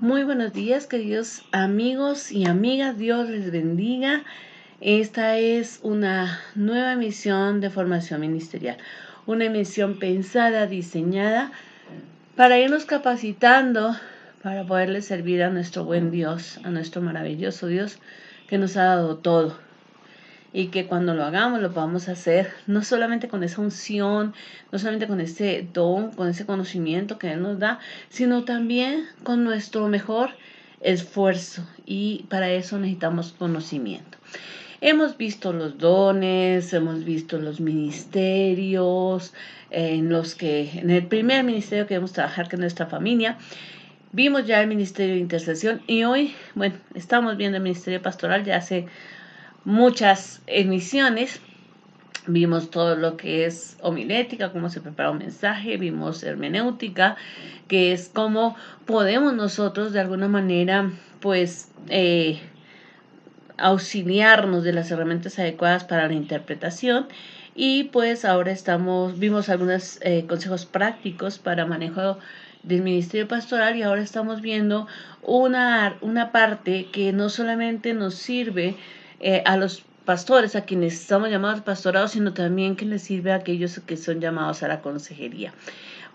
Muy buenos días, queridos amigos y amigas. Dios les bendiga. Esta es una nueva emisión de formación ministerial. Una emisión pensada, diseñada para irnos capacitando, para poderle servir a nuestro buen Dios, a nuestro maravilloso Dios que nos ha dado todo. Y que cuando lo hagamos lo podamos hacer no solamente con esa unción, no solamente con ese don, con ese conocimiento que Él nos da, sino también con nuestro mejor esfuerzo. Y para eso necesitamos conocimiento. Hemos visto los dones, hemos visto los ministerios, en el primer ministerio que debemos trabajar, que es nuestra familia. Vimos ya el ministerio de intercesión y hoy, estamos viendo el ministerio pastoral ya hace muchas emisiones. Vimos todo lo que es homilética, cómo se prepara un mensaje, vimos hermenéutica, que es cómo podemos nosotros de alguna manera, pues, auxiliarnos de las herramientas adecuadas para la interpretación. Y pues ahora vimos algunos consejos prácticos para manejo del ministerio pastoral y ahora estamos viendo una parte que no solamente nos sirve a los pastores, a quienes estamos llamados pastorados, sino también que les sirve a aquellos que son llamados a la consejería.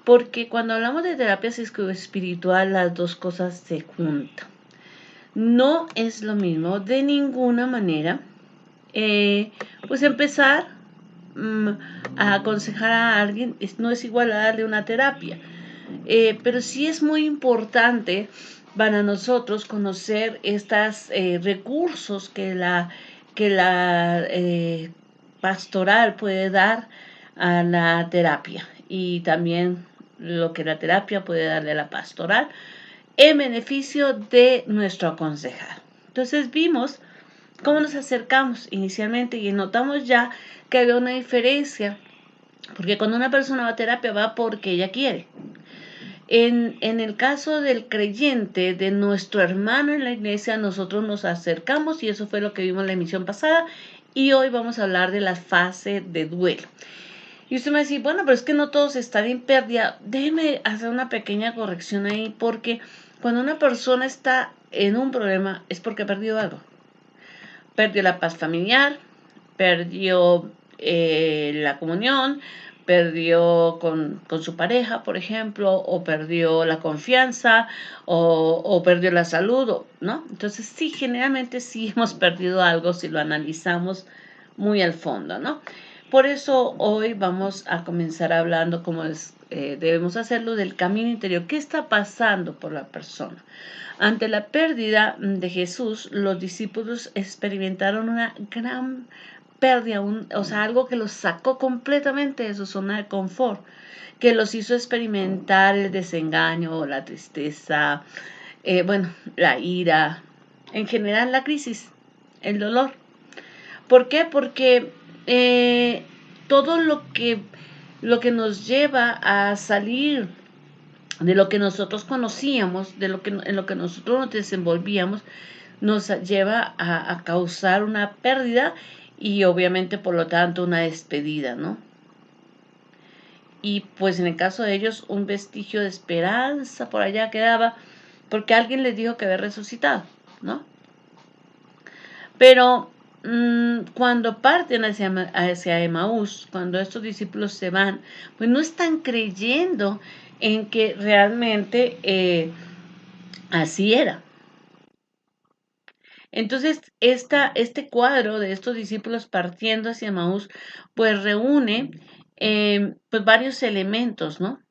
Porque cuando hablamos de terapia espiritual, las dos cosas se juntan. No es lo mismo de ninguna manera, pues empezar a aconsejar a alguien no es igual a darle una terapia, pero sí es muy importante para nosotros conocer estos recursos que la pastoral puede dar a la terapia y también lo que la terapia puede darle a la pastoral en beneficio de nuestro aconsejado. Entonces vimos cómo nos acercamos inicialmente y notamos ya que había una diferencia, porque cuando una persona va a terapia va porque ella quiere. En el caso del creyente, de nuestro hermano en la iglesia, nosotros nos acercamos y eso fue lo que vimos en la emisión pasada y hoy vamos a hablar de la fase de duelo. Y usted me dice, bueno, pero es que no todos están en pérdida. Déjeme hacer una pequeña corrección ahí, porque cuando una persona está en un problema es porque ha perdido algo. Perdió la paz familiar, perdió la comunión, perdió con su pareja, por ejemplo, o perdió la confianza, o perdió la salud, ¿no? Entonces sí, generalmente sí hemos perdido algo si lo analizamos muy al fondo, ¿no? Por eso hoy vamos a comenzar hablando, como debemos hacerlo, del camino interior. ¿Qué está pasando por la persona? Ante la pérdida de Jesús, los discípulos experimentaron una gran pérdida, algo que los sacó completamente de su zona de confort, que los hizo experimentar el desengaño, la tristeza, la ira, en general la crisis, el dolor. ¿Por qué? Porque todo lo que nos lleva a salir de lo que nosotros conocíamos, en lo que nosotros nos desenvolvíamos, nos lleva a causar una pérdida y obviamente por lo tanto una despedida, ¿no? Y pues en el caso de ellos un vestigio de esperanza por allá quedaba porque alguien les dijo que había resucitado, ¿no? Pero cuando parten hacia Emaús, cuando estos discípulos se van, pues no están creyendo en que realmente así era. Entonces, este cuadro de estos discípulos partiendo hacia Emaús, pues reúne pues varios elementos, ¿no?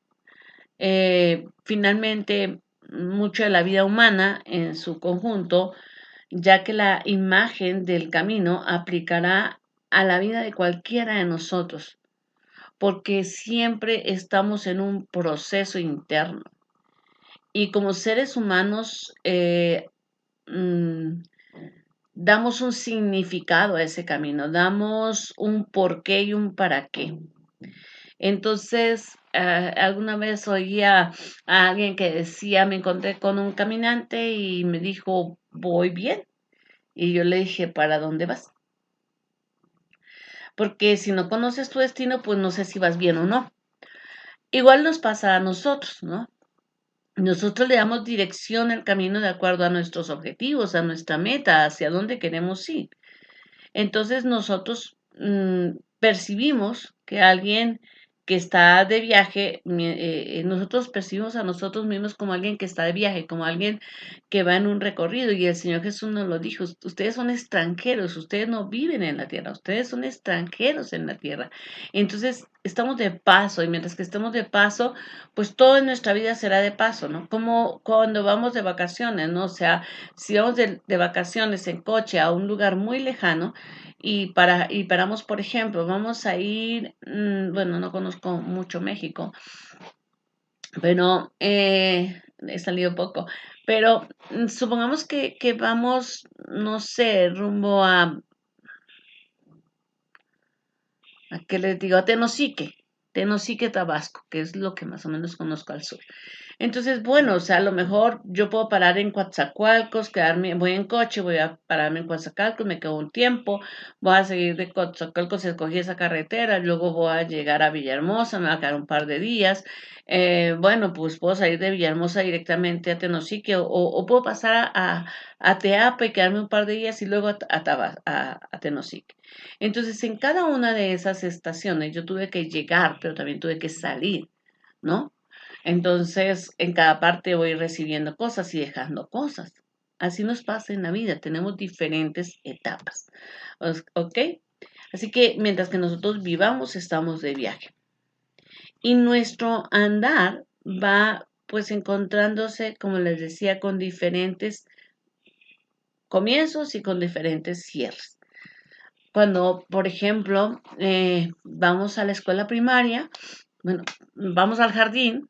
Finalmente, mucho de la vida humana en su conjunto, ya que la imagen del camino aplicará a la vida de cualquiera de nosotros, porque siempre estamos en un proceso interno. Y como seres humanos, mm, damos un significado a ese camino, damos un porqué y un para qué. Entonces, alguna vez oía a alguien que decía, me encontré con un caminante y me dijo, voy bien. Y yo le dije, ¿para dónde vas? Porque si no conoces tu destino, pues no sé si vas bien o no. Igual nos pasa a nosotros, ¿no? Nosotros le damos dirección al camino de acuerdo a nuestros objetivos, a nuestra meta, hacia dónde queremos ir. Entonces nosotros percibimos que alguien que está de viaje, nosotros percibimos a nosotros mismos como alguien que está de viaje, como alguien que va en un recorrido. Y el Señor Jesús nos lo dijo, ustedes son extranjeros, ustedes no viven en la tierra, ustedes son extranjeros en la tierra. Entonces estamos de paso y mientras que estemos de paso, pues todo en nuestra vida será de paso, ¿no? Como cuando vamos de vacaciones, ¿no? O sea, si vamos de vacaciones en coche a un lugar muy lejano, y paramos, por ejemplo, vamos a ir, bueno, no conozco mucho México, pero he salido poco, pero supongamos que vamos, no sé, rumbo ¿a qué les digo? A Tenosique, Tabasco, que es lo que más o menos conozco al sur. Entonces, bueno, o sea, a lo mejor yo puedo parar en Coatzacoalcos, quedarme, voy en coche, voy a pararme en Coatzacoalcos, me quedo un tiempo, voy a seguir de Coatzacoalcos, escogí esa carretera, luego voy a llegar a Villahermosa, me va a quedar un par de días. Bueno, pues puedo salir de Villahermosa directamente a Tenosique o puedo pasar a Teapa y quedarme un par de días y luego a Tenosique. Entonces, en cada una de esas estaciones yo tuve que llegar, pero también tuve que salir, ¿no? Entonces, en cada parte voy recibiendo cosas y dejando cosas. Así nos pasa en la vida, tenemos diferentes etapas. ¿Ok? Así que mientras que nosotros vivamos, estamos de viaje. Y nuestro andar va pues encontrándose, como les decía, con diferentes comienzos y con diferentes cierres. Cuando, por ejemplo, vamos a la escuela primaria, bueno, vamos al jardín,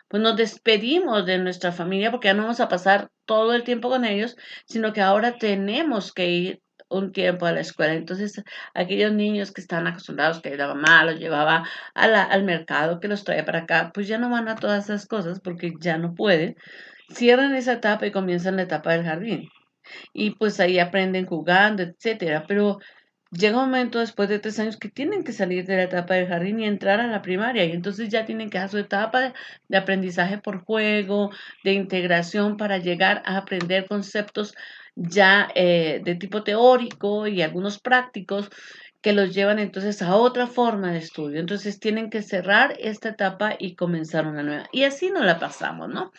pues nos despedimos de nuestra familia porque ya no vamos a pasar todo el tiempo con ellos, sino que ahora tenemos que ir un tiempo a la escuela. Entonces, aquellos niños que están acostumbrados que la mamá los llevaba al mercado, que los traía para acá, pues ya no van a todas esas cosas porque ya no pueden. Cierran esa etapa y comienzan la etapa del jardín. Y pues ahí aprenden jugando, etcétera. Pero llega un momento después de 3 años que tienen que salir de la etapa del jardín y entrar a la primaria. Y entonces ya tienen que hacer su etapa de aprendizaje por juego, de integración para llegar a aprender conceptos ya de tipo teórico y algunos prácticos que los llevan entonces a otra forma de estudio. Entonces tienen que cerrar esta etapa y comenzar una nueva. Y así nos la pasamos, ¿no?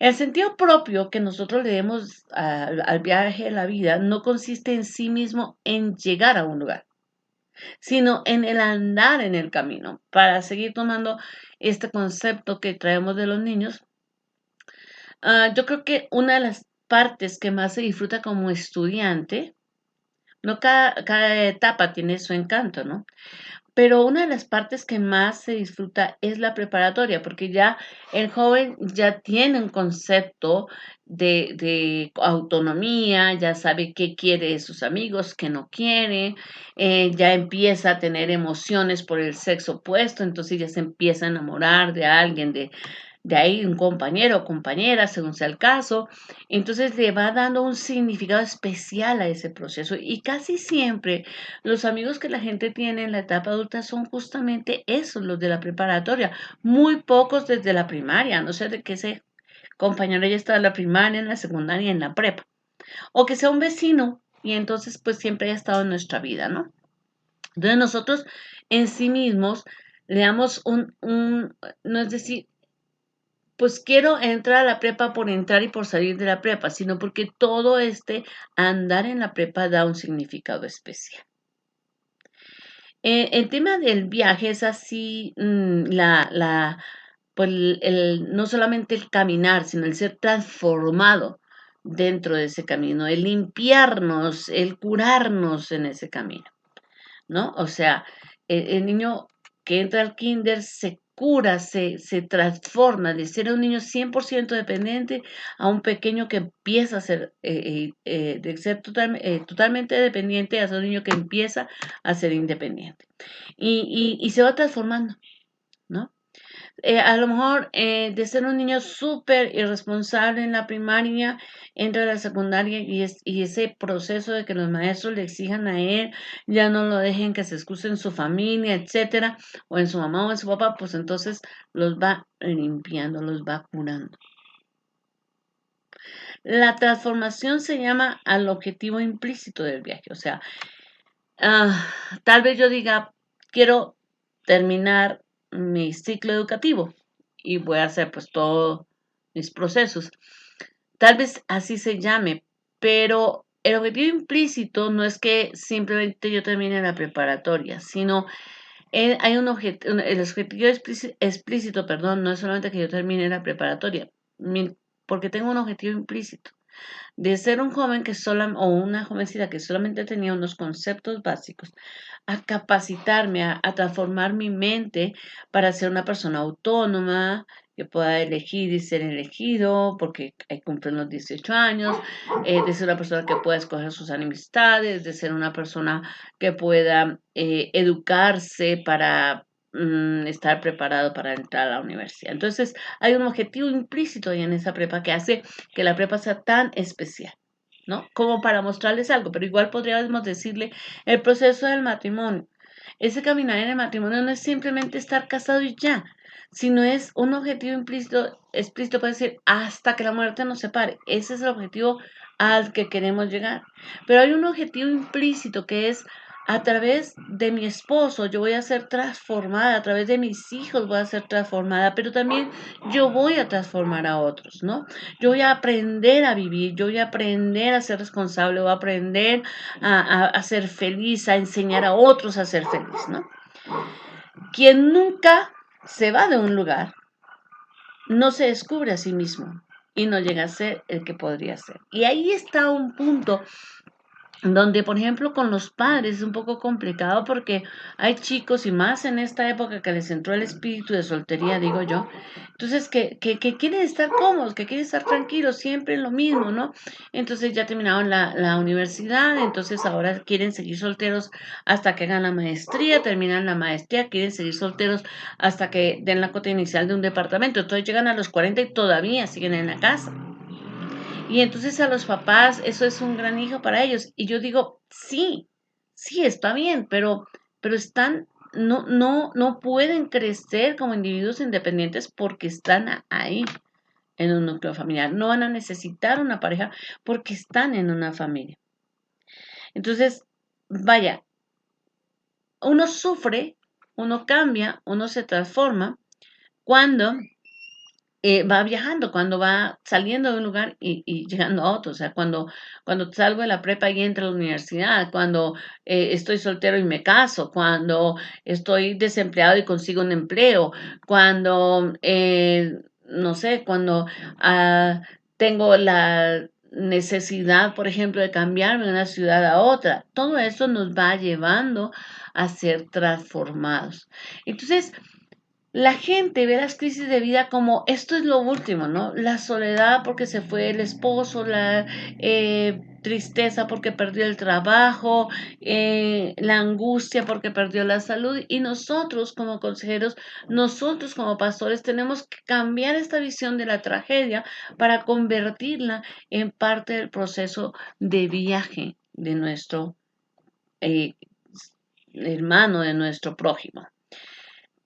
El sentido propio que nosotros le demos al viaje de la vida no consiste en sí mismo en llegar a un lugar, sino en el andar en el camino. Para seguir tomando este concepto que traemos de los niños, yo creo que una de las partes que más se disfruta como estudiante, no cada etapa tiene su encanto, ¿no? Pero una de las partes que más se disfruta es la preparatoria, porque ya el joven ya tiene un concepto de autonomía, ya sabe qué quiere de sus amigos, qué no quiere, ya empieza a tener emociones por el sexo opuesto, entonces ya se empieza a enamorar de alguien, de ahí un compañero o compañera, según sea el caso. Entonces le va dando un significado especial a ese proceso y casi siempre los amigos que la gente tiene en la etapa adulta son justamente esos, los de la preparatoria, muy pocos desde la primaria, a no ser de que ese compañero ya está en la primaria, en la secundaria, en la prepa, o que sea un vecino y entonces pues siempre haya estado en nuestra vida, ¿no? Entonces nosotros en sí mismos le damos no es decir, pues quiero entrar a la prepa por entrar y por salir de la prepa, sino porque todo este andar en la prepa da un significado especial. El tema del viaje es así, pues no solamente el caminar, sino el ser transformado dentro de ese camino, el limpiarnos, el curarnos en ese camino, ¿no? O sea, el niño que entra al kinder se cura, se transforma de ser un niño 100% dependiente a un pequeño que empieza a ser, de ser totalmente dependiente a ser un niño que empieza a ser independiente. Y se va transformando, ¿no? A lo mejor de ser un niño súper irresponsable en la primaria, entra a la secundaria y ese proceso de que los maestros le exijan a él, ya no lo dejen que se excuse en su familia, etcétera, o en su mamá o en su papá, pues entonces los va limpiando, los va curando. La transformación se llama al objetivo implícito del viaje, o sea, ah, tal vez yo diga, quiero terminar mi ciclo educativo y voy a hacer pues todos mis procesos. Tal vez así se llame, pero el objetivo implícito no es que simplemente yo termine la preparatoria, sino hay el objetivo explícito, perdón, no es solamente que yo termine la preparatoria, porque tengo un objetivo implícito de ser un joven o una jovencita que solamente tenía unos conceptos básicos, a capacitarme, a transformar mi mente para ser una persona autónoma, que pueda elegir y ser elegido, porque cumplen los 18 años, de ser una persona que pueda escoger sus amistades, de ser una persona que pueda educarse para estar preparado para entrar a la universidad. Entonces, hay un objetivo implícito ahí en esa prepa que hace que la prepa sea tan especial, ¿no? Como para mostrarles algo, pero igual podríamos decirle el proceso del matrimonio. Ese caminar en el matrimonio no es simplemente estar casado y ya, sino es un objetivo implícito, explícito para decir hasta que la muerte nos separe. Ese es el objetivo al que queremos llegar. Pero hay un objetivo implícito que es a través de mi esposo yo voy a ser transformada, a través de mis hijos voy a ser transformada, pero también yo voy a transformar a otros, ¿no? Yo voy a aprender a vivir, yo voy a aprender a ser responsable, voy a aprender a ser feliz, a enseñar a otros a ser feliz, ¿no? Quien nunca se va de un lugar, no se descubre a sí mismo y no llega a ser el que podría ser. Y ahí está un punto donde, por ejemplo, con los padres es un poco complicado porque hay chicos, y más en esta época que les entró el espíritu de soltería, digo yo, entonces que quieren estar cómodos, que quieren estar tranquilos, siempre en lo mismo, ¿no? Entonces ya terminaron la universidad, entonces ahora quieren seguir solteros hasta que hagan la maestría, terminan la maestría, quieren seguir solteros hasta que den la cuota inicial de un departamento, entonces llegan a los 40 y todavía siguen en la casa. Y entonces a los papás eso es un gran hijo para ellos. Y yo digo, sí, sí, está bien, pero están, no pueden crecer como individuos independientes porque están ahí en un núcleo familiar. No van a necesitar una pareja porque están en una familia. Entonces, vaya, uno sufre, uno cambia, uno se transforma cuando va viajando, cuando va saliendo de un lugar y llegando a otro. O sea, cuando salgo de la prepa y entro a la universidad, cuando estoy soltero y me caso, cuando estoy desempleado y consigo un empleo, cuando, no sé, cuando tengo la necesidad, por ejemplo, de cambiarme de una ciudad a otra. Todo eso nos va llevando a ser transformados. Entonces, la gente ve las crisis de vida como esto es lo último, ¿no? La soledad porque se fue el esposo, la tristeza porque perdió el trabajo, la angustia porque perdió la salud. Y nosotros como consejeros, nosotros como pastores tenemos que cambiar esta visión de la tragedia para convertirla en parte del proceso de viaje de nuestro eh, hermano, de nuestro prójimo.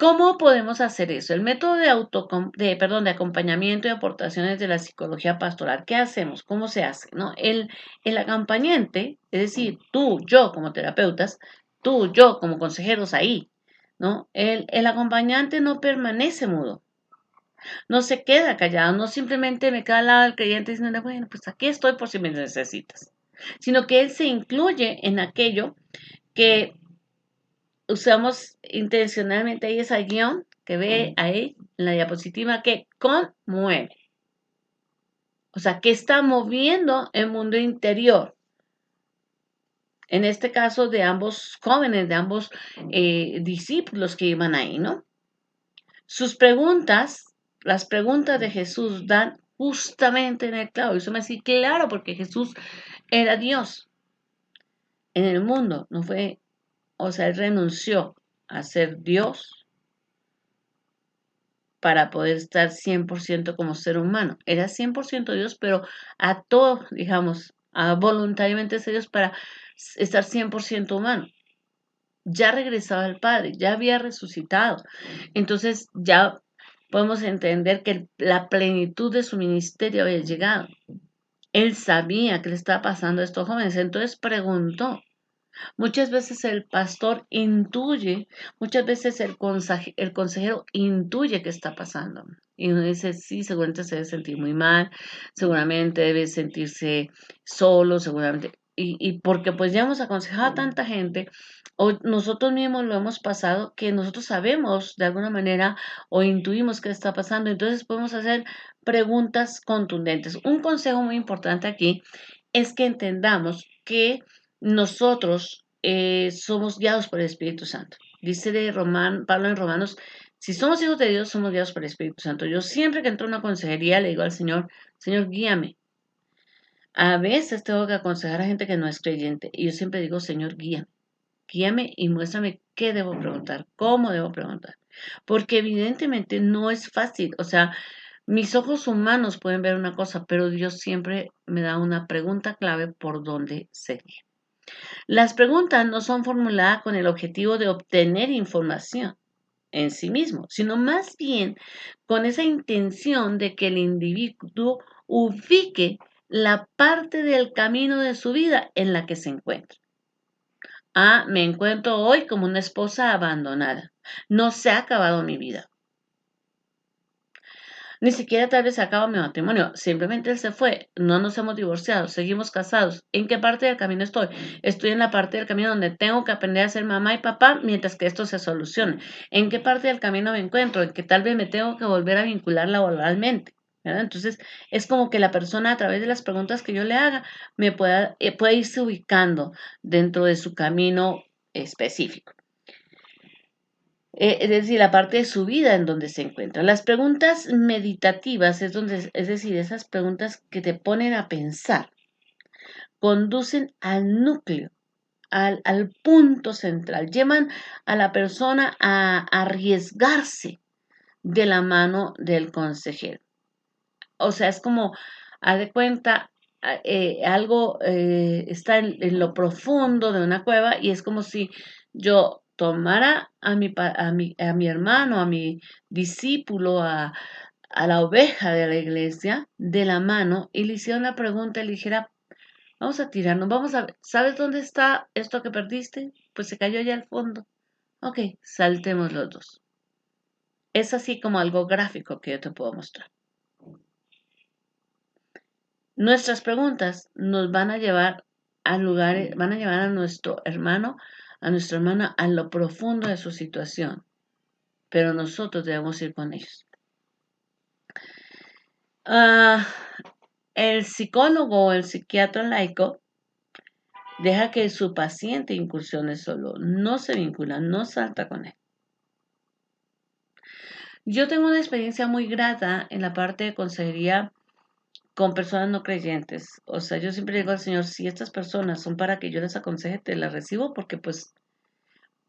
¿Cómo podemos hacer eso? El método de acompañamiento y aportaciones de la psicología pastoral. ¿Qué hacemos? ¿Cómo se hace? ¿No? El acompañante, es decir, tú, yo como terapeutas, tú, yo como consejeros ahí, ¿no? El acompañante no permanece mudo, no se queda callado, no simplemente me queda al lado del creyente diciendo, bueno, pues aquí estoy por si me necesitas, sino que él se incluye en aquello que usamos intencionalmente ahí esa guión que ve ahí en la diapositiva que conmueve. O sea, que está moviendo el mundo interior. En este caso de ambos jóvenes, de ambos discípulos que iban ahí, ¿no? Sus preguntas, las preguntas de Jesús dan justamente en el clavo. Y eso me hace claro porque Jesús era Dios en el mundo. No fue, o sea, él renunció a ser Dios para poder estar 100% como ser humano. Era 100% Dios, pero a todo, digamos, voluntariamente es Dios para estar 100% humano. Ya regresaba al Padre, ya había resucitado. Entonces ya podemos entender que la plenitud de su ministerio había llegado. Él sabía que le estaba pasando a estos jóvenes, entonces preguntó. Muchas veces el pastor intuye, muchas veces el consejero intuye qué está pasando. Y uno dice, sí, seguramente se debe sentir muy mal, seguramente debe sentirse solo, seguramente. Y porque pues ya hemos aconsejado a tanta gente, o nosotros mismos lo hemos pasado, que nosotros sabemos de alguna manera o intuimos qué está pasando. Entonces podemos hacer preguntas contundentes. Un consejo muy importante aquí es que entendamos que nosotros somos guiados por el Espíritu Santo. Dice Pablo en Romanos, si somos hijos de Dios, somos guiados por el Espíritu Santo. Yo siempre que entro a una consejería le digo al Señor, Señor, guíame. A veces tengo que aconsejar a gente que no es creyente y yo siempre digo, Señor, guíame. Guíame y muéstrame qué debo preguntar, cómo debo preguntar. Porque evidentemente no es fácil. O sea, mis ojos humanos pueden ver una cosa, pero Dios siempre me da una pregunta clave por dónde seguir. Las preguntas no son formuladas con el objetivo de obtener información en sí mismo, sino más bien con esa intención de que el individuo ubique la parte del camino de su vida en la que se encuentra. Ah, me encuentro hoy como una esposa abandonada. No se ha acabado mi vida. Ni siquiera tal vez se acaba mi matrimonio. Simplemente él se fue. No nos hemos divorciado. Seguimos casados. ¿En qué parte del camino estoy? Estoy en la parte del camino donde tengo que aprender a ser mamá y papá mientras que esto se solucione. ¿En qué parte del camino me encuentro? En que tal vez me tengo que volver a vincular laboralmente. ¿Verdad? Entonces, es como que la persona a través de las preguntas que yo le haga me pueda irse ubicando dentro de su camino específico. Es decir, la parte de su vida en donde se encuentra. Las preguntas meditativas es decir, esas preguntas que te ponen a pensar, conducen al núcleo, al punto central, llevan a la persona a arriesgarse de la mano del consejero. O sea, es como, haz de cuenta, algo está en lo profundo de una cueva y es como si yo tomara a mi hermano, a mi discípulo, a la oveja de la iglesia de la mano y le hiciera una pregunta y le dijera, vamos a tirarnos, vamos a ver, ¿sabes dónde está esto que perdiste? Pues se cayó allá al fondo. Ok, saltemos los dos. Es así como algo gráfico que yo te puedo mostrar. Nuestras preguntas nos van a llevar a lugares, van a llevar a nuestro hermano, a nuestra hermana a lo profundo de su situación, pero nosotros debemos ir con ellos. Ah, el psicólogo o el psiquiatra laico deja que su paciente incursione solo, no se vincula, no salta con él. Yo tengo una experiencia muy grata en la parte de consejería con personas no creyentes. O sea, yo siempre digo al Señor, si estas personas son para que yo les aconseje, te las recibo porque pues,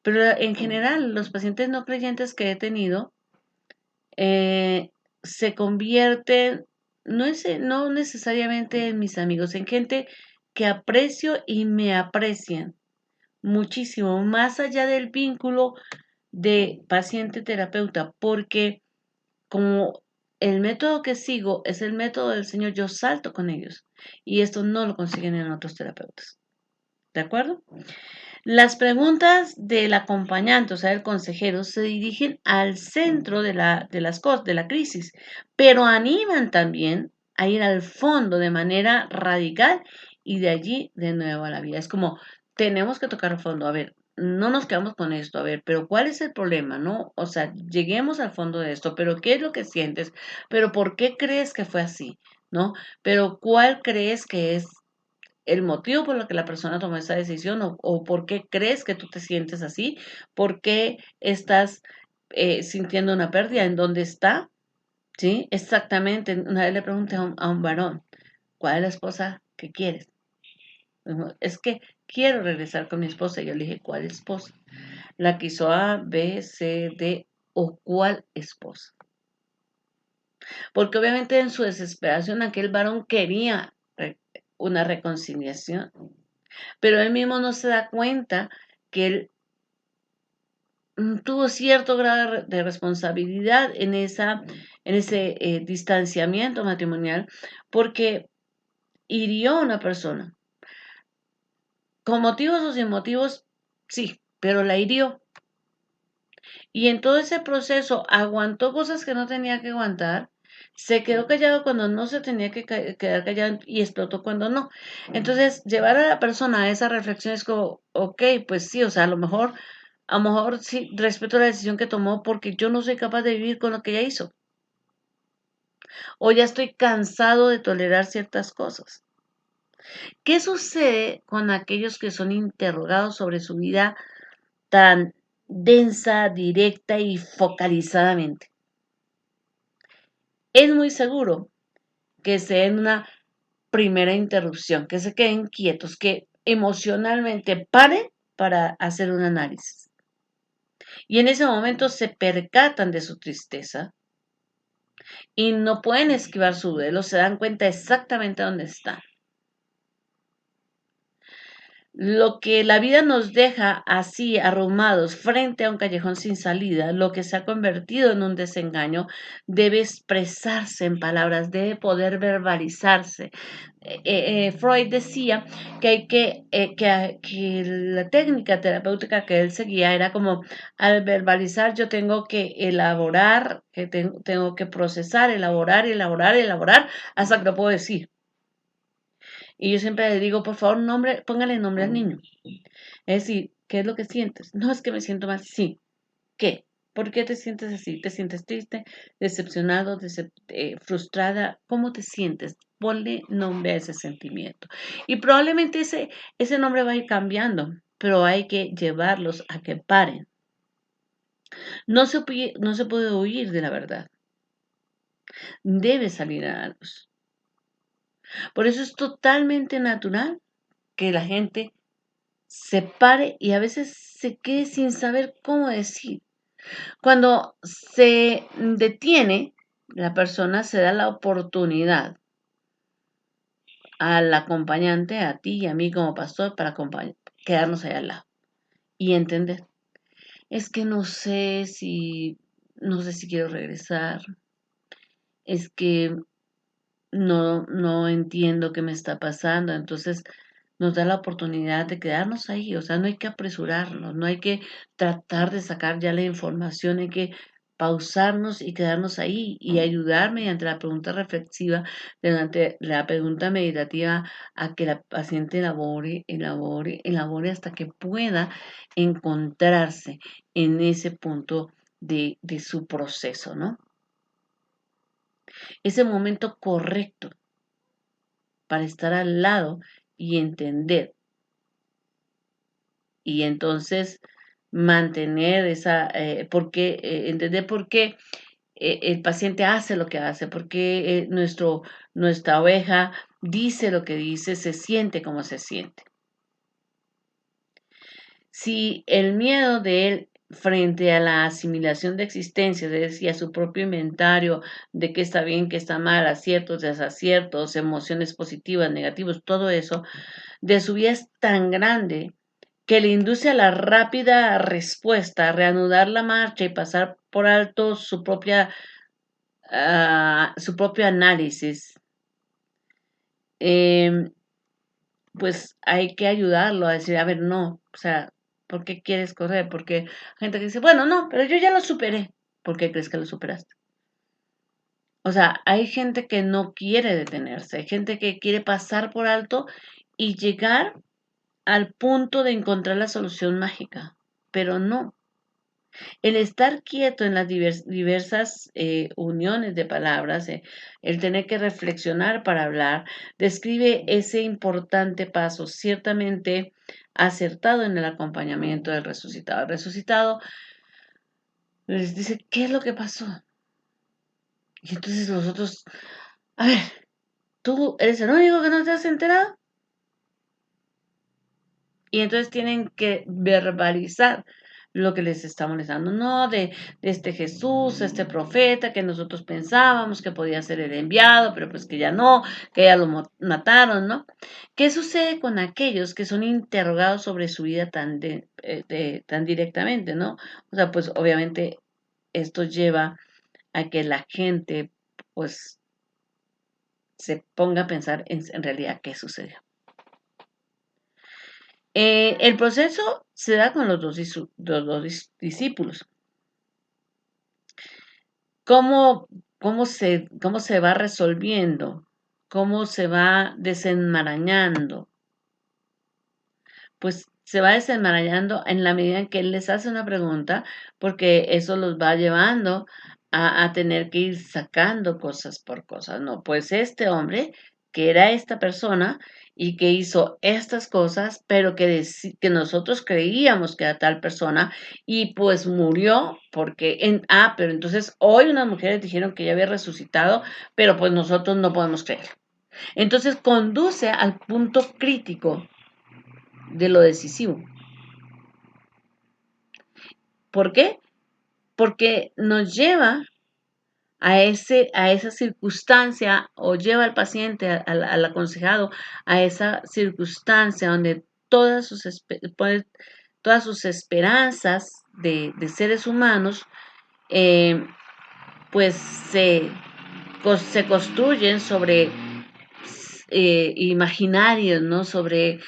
pero en general los pacientes no creyentes que he tenido se convierten, no necesariamente en mis amigos, en gente que aprecio y me aprecian muchísimo, más allá del vínculo de paciente-terapeuta, porque como el método que sigo es el método del Señor, yo salto con ellos y esto no lo consiguen en otros terapeutas. ¿De acuerdo? Las preguntas del acompañante, o sea, del consejero, se dirigen al centro de la crisis, pero animan también a ir al fondo de manera radical y de allí de nuevo a la vida. Es como, tenemos que tocar el fondo. A ver, no nos quedamos con esto. A ver, pero ¿cuál es el problema, no? O sea, lleguemos al fondo de esto. Pero ¿qué es lo que sientes? Pero ¿por qué crees que fue así? ¿No? Pero ¿cuál crees que es el motivo por el que la persona tomó esa decisión o por qué crees que tú te sientes así? ¿Por qué estás sintiendo una pérdida? ¿En dónde está? ¿Sí? Exactamente. Una vez le pregunté a un varón, ¿cuál es la esposa que quieres? Dijo, es que quiero regresar con mi esposa. Y yo le dije, ¿cuál esposa? ¿La que hizo A, B, C, D o cuál esposa? porque obviamente en su desesperación aquel varón quería una reconciliación, pero él mismo no se da cuenta que él tuvo cierto grado de responsabilidad en ese distanciamiento matrimonial, porque hirió a una persona. Con motivos o sin motivos, sí, pero la hirió. Y en todo ese proceso aguantó cosas que no tenía que aguantar, se quedó callado cuando no se tenía que quedar callado y explotó cuando no. Entonces, llevar a la persona a esa reflexión es como, ok, pues sí, o sea, a lo mejor sí respeto la decisión que tomó porque yo no soy capaz de vivir con lo que ella hizo. O ya estoy cansado de tolerar ciertas cosas. ¿Qué sucede con aquellos que son interrogados sobre su vida tan densa, directa y focalizadamente? Es muy seguro que se den una primera interrupción, que se queden quietos, que emocionalmente paren para hacer un análisis. Y en ese momento se percatan de su tristeza y no pueden esquivar su duelo, se dan cuenta exactamente dónde están. Lo que la vida nos deja así arrumados frente a un callejón sin salida, lo que se ha convertido en un desengaño, debe expresarse en palabras, debe poder verbalizarse. Freud decía que que la técnica terapéutica que él seguía era como al verbalizar yo tengo que elaborar, que tengo que procesar, elaborar hasta que lo puedo decir. Y yo siempre le digo, por favor, póngale nombre al niño. Es decir, ¿qué es lo que sientes? No es que me siento mal. Sí. ¿Qué? ¿Por qué te sientes así? ¿Te sientes triste, decepcionado, frustrada? ¿Cómo te sientes? Ponle nombre a ese sentimiento. Y probablemente ese nombre va a ir cambiando, pero hay que llevarlos a que paren. No se puede huir de la verdad. Debe salir a la luz. Por eso es totalmente natural que la gente se pare y a veces se quede sin saber cómo decir. Cuando se detiene, la persona se da la oportunidad al acompañante, a ti y a mí como pastor, para quedarnos ahí al lado y entender. Es que no sé si quiero regresar, es que no entiendo qué me está pasando, entonces nos da la oportunidad de quedarnos ahí, o sea, no hay que apresurarnos, no hay que tratar de sacar ya la información, hay que pausarnos y quedarnos ahí y ayudar mediante la pregunta reflexiva, mediante la pregunta meditativa a que la paciente elabore hasta que pueda encontrarse en ese punto de su proceso, ¿no? Ese momento correcto para estar al lado y entender. Y entonces mantener entender por qué el paciente hace lo que hace, por qué nuestra oveja dice lo que dice, se siente como se siente. Si el miedo de él frente a la asimilación de existencia, es decir, a su propio inventario de qué está bien, qué está mal, aciertos, desaciertos, emociones positivas, negativas, todo eso, de su vida es tan grande que le induce a la rápida respuesta, a reanudar la marcha y pasar por alto su propio análisis. Em, pues hay que ayudarlo a decir, a ver, no, o sea, ¿por qué quieres correr? Porque hay gente que dice, bueno, no, pero yo ya lo superé. ¿Por qué crees que lo superaste? O sea, hay gente que no quiere detenerse, hay gente que quiere pasar por alto y llegar al punto de encontrar la solución mágica, pero no. El estar quieto en las diversas uniones de palabras, el tener que reflexionar para hablar, describe ese importante paso, ciertamente acertado en el acompañamiento del resucitado. El resucitado les dice, ¿qué es lo que pasó? Y entonces los otros, a ver, ¿tú eres el único que no te has enterado? Y entonces tienen que verbalizar lo que les está molestando, no de este Jesús, este profeta que nosotros pensábamos que podía ser el enviado, pero pues que ya no, que ya lo mataron, ¿no? ¿Qué sucede con aquellos que son interrogados sobre su vida tan directamente, ¿no? O sea, pues obviamente esto lleva a que la gente pues se ponga a pensar en realidad qué sucedió. El proceso se da con los dos discípulos. ¿Cómo, cómo se va resolviendo? ¿Cómo se va desenmarañando? Pues se va desenmarañando en la medida en que él les hace una pregunta, porque eso los va llevando a tener que ir sacando cosas por cosas. No, pues este hombre, que era esta persona y que hizo estas cosas, pero que nosotros creíamos que era tal persona y pues murió pero entonces hoy unas mujeres dijeron que ya había resucitado, pero pues nosotros no podemos creer. Entonces conduce al punto crítico de lo decisivo. ¿Por qué? Porque nos lleva a esa circunstancia o lleva al paciente, al aconsejado, a esa circunstancia donde pone todas sus esperanzas de seres humanos, eh, pues se construyen sobre imaginarios, ¿no? Sobre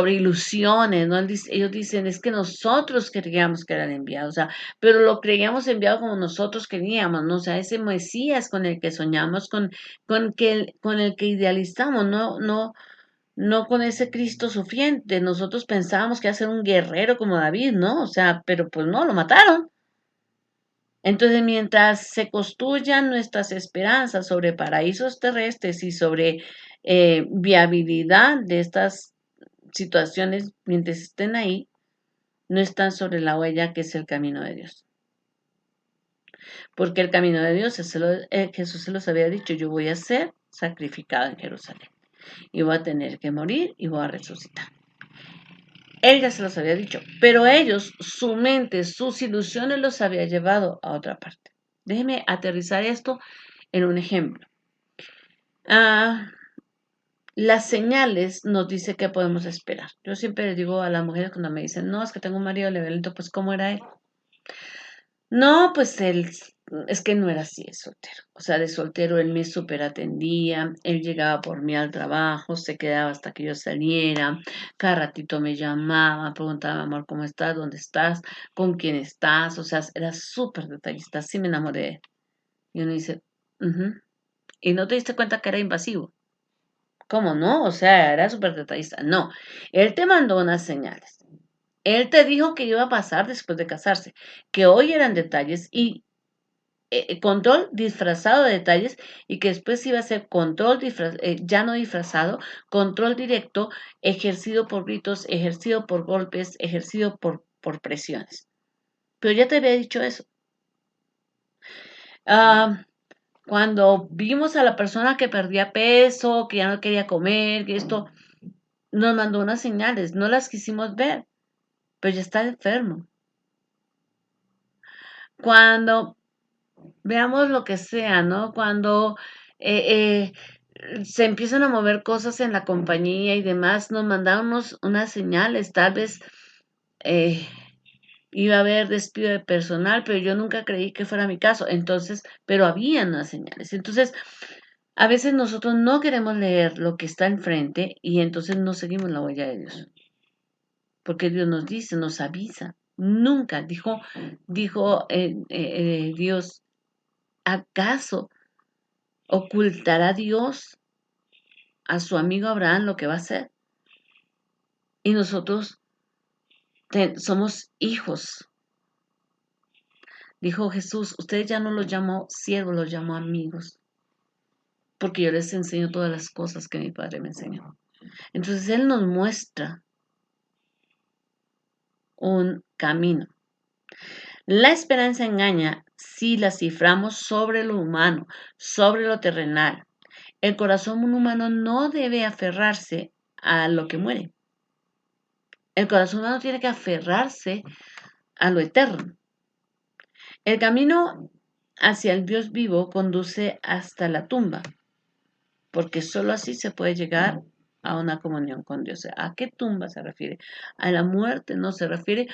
ilusiones, ¿no? Ellos dicen, es que nosotros creíamos que eran enviados, o sea, pero lo creíamos enviado como nosotros queríamos, ¿no? O sea, ese Mesías con el que soñamos, con el que idealizamos, no con ese Cristo sufriente. Nosotros pensábamos que iba a ser un guerrero como David, ¿no? O sea, pero pues no, lo mataron. Entonces, mientras se construyan nuestras esperanzas sobre paraísos terrestres y sobre viabilidad de estas situaciones, mientras estén ahí, no están sobre la huella que es el camino de Dios. Porque el camino de Dios, Jesús se los había dicho, yo voy a ser sacrificado en Jerusalén y voy a tener que morir y voy a resucitar. Él ya se los había dicho, pero ellos, su mente, sus ilusiones los había llevado a otra parte. Déjeme aterrizar esto en un ejemplo. Ah, las señales nos dice que podemos esperar. Yo siempre les digo a las mujeres cuando me dicen, no, es que tengo un marido violento, pues ¿cómo era él? No, pues él, es que no era así de soltero. O sea, de soltero él me súper atendía, él llegaba por mí al trabajo, se quedaba hasta que yo saliera, cada ratito me llamaba, preguntaba, amor, ¿cómo estás? ¿Dónde estás? ¿Con quién estás? O sea, era súper detallista, así me enamoré de él. Y uno dice, "Ujú". ¿Y no te diste cuenta que era invasivo? ¿Cómo no? O sea, era súper detallista. No, él te mandó unas señales. Él te dijo que iba a pasar después de casarse, que hoy eran detalles y control disfrazado de detalles y que después iba a ser ya no disfrazado, control directo, ejercido por gritos, ejercido por golpes, ejercido por presiones. Pero ya te había dicho eso. Ah, cuando vimos a la persona que perdía peso, que ya no quería comer, que esto, nos mandó unas señales, no las quisimos ver, pero ya está enfermo. Cuando veamos lo que sea, ¿no? Cuando se empiezan a mover cosas en la compañía y demás, nos mandaron unas señales, tal vez eh, iba a haber despido de personal, pero yo nunca creí que fuera mi caso, entonces, pero había unas señales. Entonces, a veces nosotros no queremos leer lo que está enfrente y entonces no seguimos la huella de Dios. Porque Dios nos dice, nos avisa. Nunca dijo Dios, ¿acaso ocultará Dios a su amigo Abraham lo que va a hacer? Y nosotros somos hijos. Dijo Jesús, ustedes ya no los llamó siervos, los llamó amigos, porque yo les enseño todas las cosas que mi Padre me enseñó. Entonces Él nos muestra un camino. La esperanza engaña si la ciframos sobre lo humano, sobre lo terrenal. El corazón humano no debe aferrarse a lo que muere. El corazón humano tiene que aferrarse a lo eterno. El camino hacia el Dios vivo conduce hasta la tumba, porque sólo así se puede llegar a una comunión con Dios. ¿A qué tumba se refiere? A la muerte, no se refiere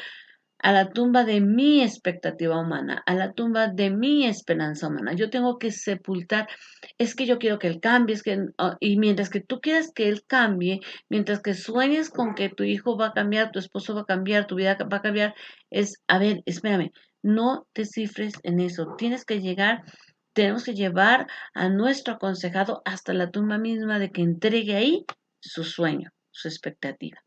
a la tumba de mi expectativa humana, a la tumba de mi esperanza humana. Yo tengo que sepultar, es que yo quiero que Él cambie, y mientras que tú quieras que Él cambie, mientras que sueñes con que tu hijo va a cambiar, tu esposo va a cambiar, tu vida va a cambiar, a ver, espérame, no te cifres en eso, tenemos que llevar a nuestro aconsejado hasta la tumba misma de que entregue ahí su sueño, su expectativa.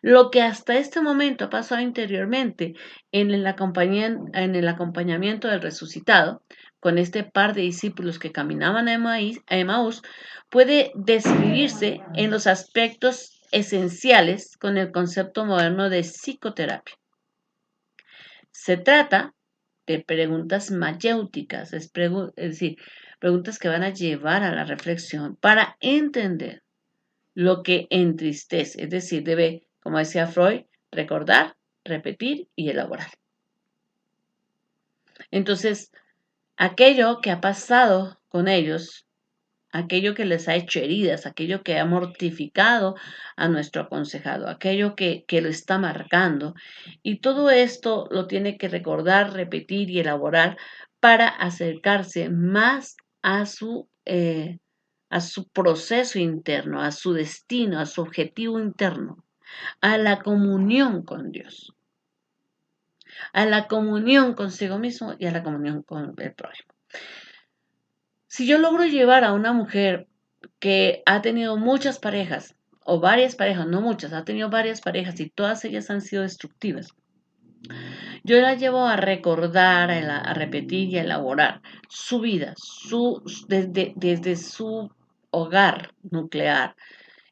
Lo que hasta este momento ha pasado interiormente en el acompañamiento del resucitado, con este par de discípulos que caminaban a Emaús, puede describirse en los aspectos esenciales con el concepto moderno de psicoterapia. Se trata de preguntas mayéuticas, es decir, preguntas que van a llevar a la reflexión para entender lo que entristece, es decir, debe, como decía Freud, recordar, repetir y elaborar. Entonces, aquello que ha pasado con ellos, aquello que les ha hecho heridas, aquello que ha mortificado a nuestro aconsejado, aquello que lo está marcando, y todo esto lo tiene que recordar, repetir y elaborar para acercarse más a su proceso interno, a su destino, a su objetivo interno, a la comunión con Dios, a la comunión consigo mismo y a la comunión con el prójimo. Si yo logro llevar a una mujer que ha tenido muchas parejas, o varias parejas, no muchas, ha tenido varias parejas y todas ellas han sido destructivas, yo la llevo a recordar, a repetir y a elaborar su vida, desde su hogar nuclear.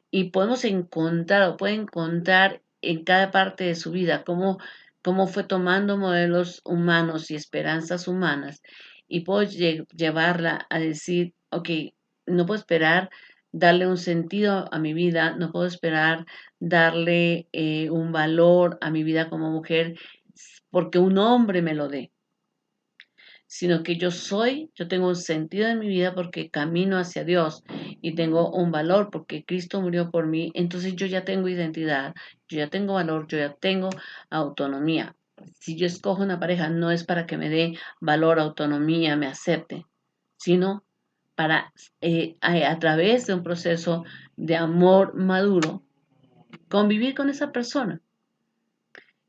Y podemos encontrar o puede encontrar en cada parte de su vida cómo fue tomando modelos humanos y esperanzas humanas y puedo llevarla a decir, ok, no puedo esperar darle un sentido a mi vida, no puedo esperar darle un valor a mi vida como mujer porque un hombre me lo dé, sino que yo tengo un sentido en mi vida porque camino hacia Dios y tengo un valor porque Cristo murió por mí, entonces yo ya tengo identidad, yo ya tengo valor, yo ya tengo autonomía. Si yo escojo una pareja, no es para que me dé valor, autonomía, me acepte, sino para a través de un proceso de amor maduro, convivir con esa persona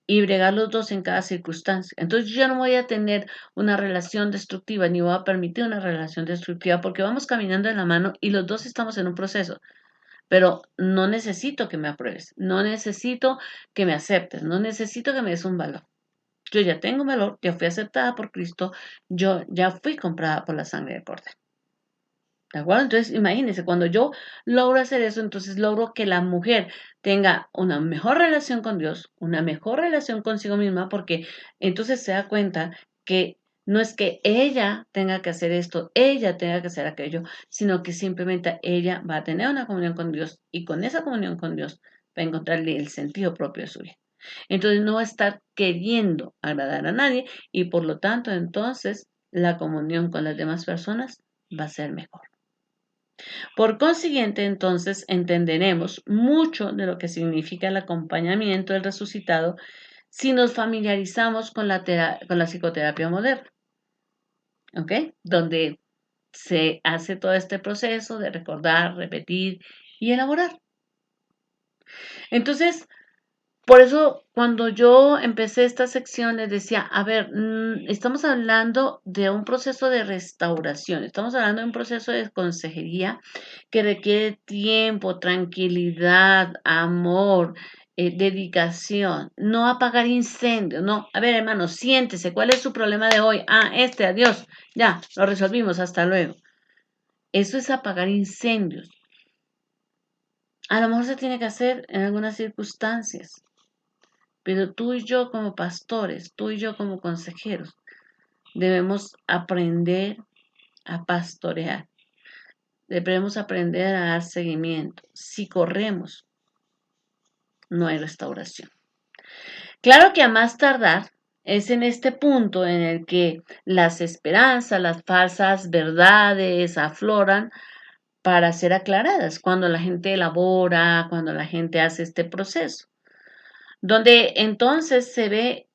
y bregar los dos en cada circunstancia. Entonces yo no voy a tener una relación destructiva ni voy a permitir una relación destructiva porque vamos caminando de la mano y los dos estamos en un proceso. Pero no necesito que me apruebes, no necesito que me aceptes, no necesito que me des un valor. Yo ya tengo valor, ya fui aceptada por Cristo, yo ya fui comprada por la sangre de Cordero. ¿De acuerdo? Entonces, imagínense, cuando yo logro hacer eso, entonces logro que la mujer tenga una mejor relación con Dios, una mejor relación consigo misma, porque entonces se da cuenta que no es que ella tenga que hacer esto, ella tenga que hacer aquello, sino que simplemente ella va a tener una comunión con Dios y con esa comunión con Dios va a encontrarle el sentido propio de su vida. Entonces no va a estar queriendo agradar a nadie y por lo tanto entonces la comunión con las demás personas va a ser mejor. Por consiguiente, entonces, entenderemos mucho de lo que significa el acompañamiento del resucitado si nos familiarizamos con con la psicoterapia moderna, ¿ok? Donde se hace todo este proceso de recordar, repetir y elaborar. Entonces, por eso, cuando yo empecé esta sección, les decía, a ver, estamos hablando de un proceso de restauración, estamos hablando de un proceso de consejería que requiere tiempo, tranquilidad, amor, dedicación, no apagar incendios, no. A ver, hermano, siéntese, ¿cuál es su problema de hoy? Adiós, ya, lo resolvimos, hasta luego. Eso es apagar incendios. A lo mejor se tiene que hacer en algunas circunstancias. Pero tú y yo como pastores, tú y yo como consejeros, debemos aprender a pastorear. Debemos aprender a dar seguimiento. Si corremos, no hay restauración. Claro que a más tardar es en este punto en el que las esperanzas, las falsas verdades afloran para ser aclaradas, cuando la gente elabora, cuando la gente hace este proceso, donde entonces se ve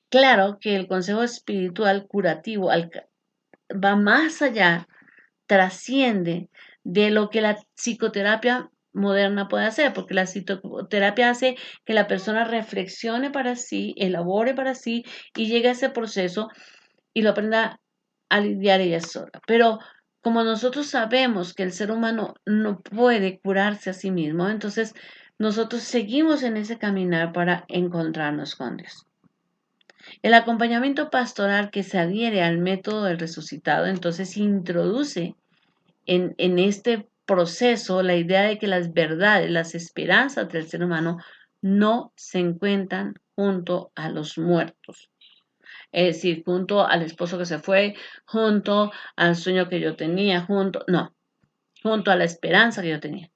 claro que el consejo espiritual curativo va más allá, trasciende de lo que la psicoterapia moderna puede hacer, porque la psicoterapia hace que la persona reflexione para sí, elabore para sí y llegue a ese proceso y lo aprenda a lidiar ella sola. Pero como nosotros sabemos que el ser humano no puede curarse a sí mismo, entonces nosotros seguimos en ese caminar para encontrarnos con Dios. El acompañamiento pastoral que se adhiere al método del resucitado, entonces introduce en este proceso la idea de que las verdades, las esperanzas del ser humano no se encuentran junto a los muertos. Es decir, junto al esposo que se fue, junto al sueño que yo tenía, junto a la esperanza que yo tenía,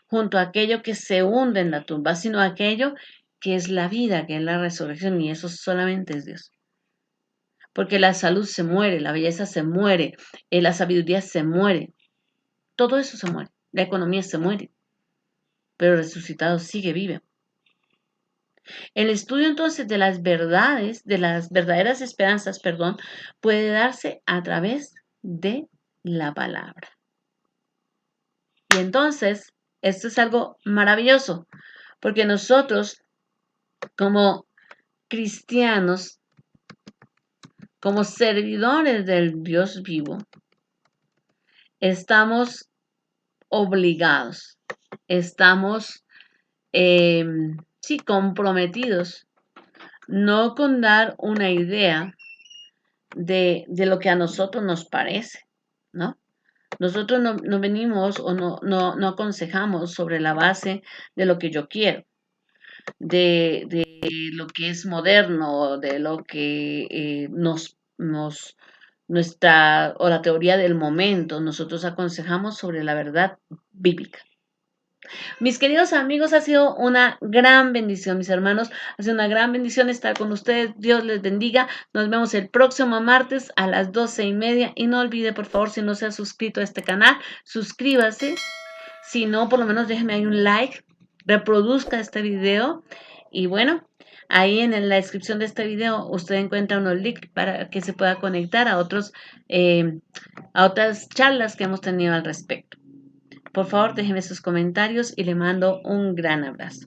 junto a aquello que se hunde en la tumba, sino aquello que es la vida, que es la resurrección, y eso solamente es Dios. Porque la salud se muere, la belleza se muere, la sabiduría se muere, todo eso se muere, la economía se muere, pero el resucitado sigue vivo. El estudio entonces de las verdades, de las verdaderas esperanzas, perdón, puede darse a través de la palabra. Y entonces, esto es algo maravilloso, porque nosotros como cristianos, como servidores del Dios vivo, estamos obligados, estamos, sí, comprometidos, no con dar una idea de lo que a nosotros nos parece, ¿no? Nosotros no venimos o no aconsejamos sobre la base de lo que yo quiero, de lo que es moderno, de lo que nuestra, o la teoría del momento, nosotros aconsejamos sobre la verdad bíblica. Mis queridos amigos, ha sido una gran bendición, mis hermanos, ha sido una gran bendición estar con ustedes. Dios les bendiga. Nos vemos el próximo martes a las 12:30 y no olvide, por favor, si no se ha suscrito a este canal, suscríbase. Si no, por lo menos déjeme ahí un like, reproduzca este video y bueno, ahí en la descripción de este video usted encuentra unos links para que se pueda conectar a otras charlas que hemos tenido al respecto. Por favor, déjeme sus comentarios y le mando un gran abrazo.